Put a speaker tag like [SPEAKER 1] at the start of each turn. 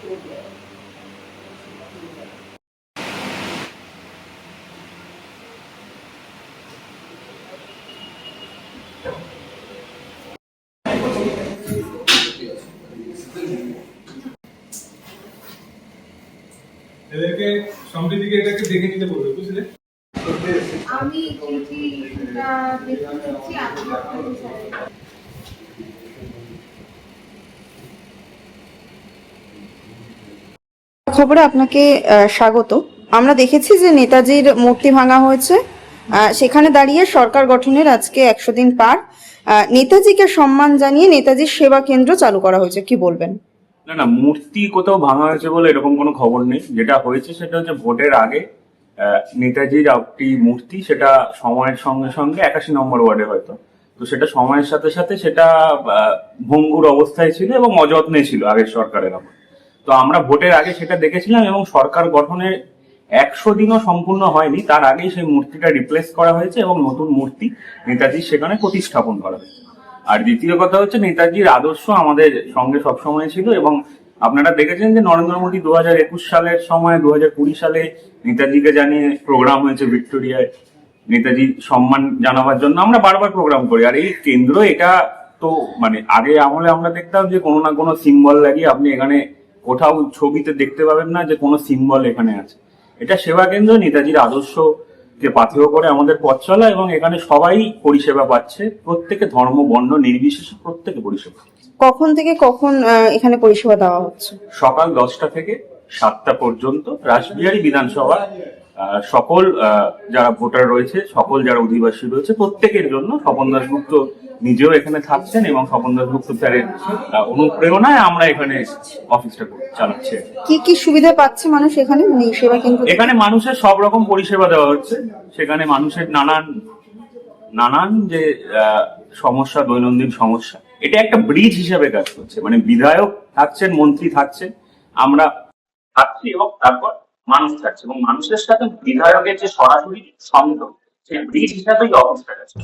[SPEAKER 1] এদেরকে সম্প্রীতিকে এটাকে দেখে নিতে বলবে, বুঝলে?
[SPEAKER 2] আমি চিঠিটা দেখে নিচ্ছি।
[SPEAKER 3] খবরে আপনাকে স্বাগত। আমরা দেখেছি যে নেতাজির মূর্তি ভাঙা হয়েছে, সেখানে দাঁড়িয়ে সরকার গঠনের আজকে 100 দিন পার। নেতাজিকে সম্মান জানিয়ে নেতাজির সেবা কেন্দ্র চালু করা হয়েছে, কি বলবেন?
[SPEAKER 4] না না, মূর্তি কোথাও ভাঙা হয়েছে বলে এরকম কোনো খবর নেই। যেটা হয়েছে সেটা হচ্ছে ভোটের আগে নেতাজির একটি মূর্তি, সেটা সময়ের সঙ্গে সঙ্গে 81 নম্বর ওয়ার্ডে হয়তো, তো সেটা সময়ের সাথে সাথে সেটা ভঙ্গুর অবস্থায় ছিল এবং অযত্নে ছিল আগের সরকারের আমলে। তো আমরা ভোটের আগে সেটা দেখেছিলাম এবং সরকার গঠনের 100 দিনও সম্পূর্ণ হয়নি তার আগেই সেই মূর্তিটা রিপ্লেস করা হয়েছে এবং নতুন মূর্তি নেতাজির সেখানে প্রতিস্থাপন করা হয়েছে। আর দ্বিতীয় কথা হচ্ছে, নেতাজির আদর্শ আমাদের সঙ্গে সবসময় ছিল এবং আপনারা দেখেছেন যে নরেন্দ্র মোদী 2021 সালের সময় 2020 সালে নেতাজিকে জানিয়ে প্রোগ্রাম হয়েছে ভিক্টোরিয়ায়, নেতাজি সম্মান জানাবার জন্য আমরা বারবার প্রোগ্রাম করি। আর এই কেন্দ্র এটা তো মানে আগে আমলে আমরা দেখতাম যে কোনো না কোনো সিম্বল লাগিয়ে, আপনি এখানে কোথাও ছবিতে দেখতে পাবেন না যে কোনো সিম্বল এখানে আছে। এটা সেবা কেন্দ্র, নেতাজির আদর্শকে পাথেয় করে আমাদের পথ চলা এবং এখানে সবাই পরিষেবা পাচ্ছে, প্রত্যেকে ধর্ম বর্ণ নির্বিশেষে প্রত্যেকে পরিষেবা।
[SPEAKER 3] কখন থেকে কখন এখানে পরিষেবা দেওয়া হচ্ছে?
[SPEAKER 4] সকাল 10টা থেকে 7টা পর্যন্ত রাসবিহারী বিধানসভা সকল যারা ভোটার রয়েছে, সকল যারা অধিবাসী রয়েছে প্রত্যেকের জন্য। স্বপন দাশগুপ্ত নিজেও এখানে থাকছেন এবং স্বপন দাশগুপ্ত স্যারের অনুপ্রেরণায় আমরা এখানে অফিসটা চালাচ্ছি।
[SPEAKER 3] কি কি সুবিধা পাচ্ছে মানুষ এখানে, মানে সেবা কেন্দ্র?
[SPEAKER 4] এখানে মানুষের সব রকম পরিষেবা দেওয়া হচ্ছে। সেখানে মানুষের নানান যে সমস্যা, দৈনন্দিন সমস্যা, এটা একটা ব্রিজ হিসেবে কাজ করছে। মানে বিধায়ক থাকছেন, মন্ত্রী থাকছেন, আমরা থাকছি এবং তারপর মানুষ থাকছে এবং মানুষের সাথে বিধায়কের যে সরাসরি সংযোগ, সেই ব্রিজ হিসাবেই অবস্থা আছে।